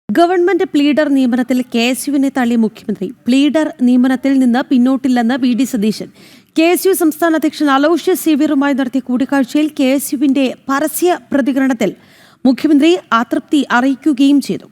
Government pleader നിയമനത്തിൽ കെഎസ്യുവിനെ തള്ളിയ മുഖ്യമന്ത്രി പ്ലീഡർ നിയമനത്തിൽ നിന്ന് പിന്നോട്ടില്ലെന്ന് വി.ഡി. സതീശൻ. കെഎസ്യു സംസ്ഥാന അധ്യക്ഷൻ അലോഷ്യസ് സേവ്യറുമായി നടത്തിയ കൂടിക്കാഴ്ചയിൽ കെഎസ്യുവിന്റെ പരസ്യ പ്രതികരണത്തിൽ മുഖ്യമന്ത്രി അതൃപ്തി അറിയിക്കുകയും ചെയ്തു.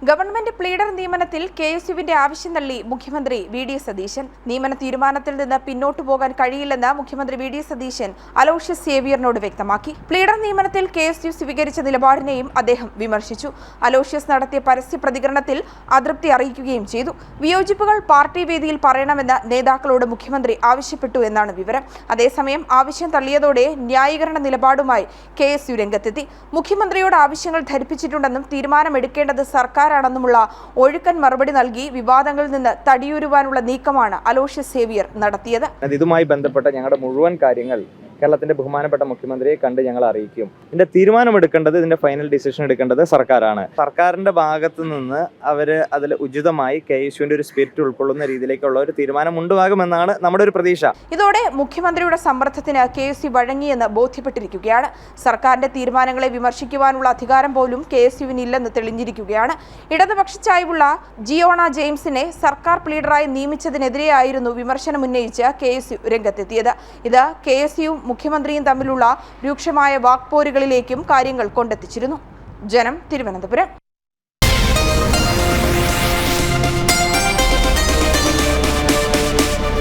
ഗവൺമെന്റ് പ്ലീഡർ നിയമനത്തിൽ കെഎസ്യുവിന്റെ ആവശ്യം തള്ളി മുഖ്യമന്ത്രി വി.ഡി. സതീശൻ. നിയമന തീരുമാനത്തിൽ നിന്ന് പിന്നോട്ടു പോകാൻ കഴിയില്ലെന്ന് മുഖ്യമന്ത്രി വി.ഡി. സതീശൻ അലോഷ്യസ് സേവ്യറിനോട് വ്യക്തമാക്കി. പ്ലീഡർ നിയമനത്തിൽ കെഎസ്യു സ്വീകരിച്ച നിലപാടിനെയും അദ്ദേഹം വിമർശിച്ചു. അലോഷ്യസ് നടത്തിയ പരസ്യ പ്രതികരണത്തിൽ അതൃപ്തി അറിയിക്കുകയും ചെയ്തു. വിയോജിപ്പുകൾ പാർട്ടി വേദിയിൽ പറയണമെന്ന് നേതാക്കളോട് മുഖ്യമന്ത്രി ആവശ്യപ്പെട്ടു എന്നാണ് വിവരം. അതേസമയം ആവശ്യം തള്ളിയതോടെ ന്യായീകരണ നിലപാടുമായി കെഎസ്യു രംഗത്തെത്തി. മുഖ്യമന്ത്രിയോട് ആവശ്യങ്ങൾ ധരിപ്പിച്ചിട്ടുണ്ടെന്നും തീരുമാനമെടുക്കേണ്ടത് സർക്കാർ ണെന്നുമുള്ള ഒഴുക്കൻ മറുപടി നൽകി വിവാദങ്ങളിൽ നിന്ന് തടിയൂരുവാനുള്ള നീക്കമാണ് അലോഷ്യസ് സേവ്യർ നടത്തിയത്. ഇതുമായി ബന്ധപ്പെട്ട ഞങ്ങളുടെ മുഴുവൻ കാര്യങ്ങൾ കേരളത്തിന്റെ ബഹുമാനപ്പെട്ട മുഖ്യമന്ത്രിയെ കണ്ട് ഞങ്ങൾ അറിയിക്കും. ഇതിന്റെ തീരുമാനമെടുക്കേണ്ടത്, ഇതിന്റെ ഫൈനൽ ഡിസിഷൻ എടുക്കേണ്ടത് സർക്കാരാണ്. സർക്കാരിന്റെ ഭാഗത്ത് നിന്ന് അതിൽ ഉചിതമായി കെഎസ്യുവിന്റെ ഒരു സ്പിരിറ്റ് ഉൾക്കൊള്ളുന്ന രീതിയിലേക്കുള്ള ഒരു തീരുമാനം ഉണ്ടാകുമെന്നാണ് നമ്മുടെ ഒരു പ്രതീക്ഷ. ഇതോടെ മുഖ്യമന്ത്രിയുടെ സമ്മർദ്ദത്തിന് കെഎസ്യു വഴങ്ങിയെന്ന് ബോധ്യപ്പെട്ടിരിക്കുകയാണ്. സർക്കാരിന്റെ തീരുമാനങ്ങളെ വിമർശിക്കുവാനുള്ള അധികാരം പോലും കെഎസ്യുവിന് ഇല്ലെന്ന് തെളിഞ്ഞിരിക്കുകയാണ്. ഇടതുപക്ഷ ചായ്വുള്ള ജിയോണ ജെയിംസിനെ സർക്കാർ പ്ലീഡറായി നിയമിച്ചതിനെതിരെയായിരുന്നു വിമർശനമുന്നയിച്ച് കെഎസ്യു രംഗത്തെത്തിയത്. ഇത് കെഎസ്യു മുഖ്യമന്ത്രിയും തമ്മിലുള്ള രൂക്ഷമായ വാക്പോരുകളിലേക്കും കാര്യങ്ങൾ കൊണ്ടെത്തിച്ചിരുന്നു. ജനം, തിരുവനന്തപുരം.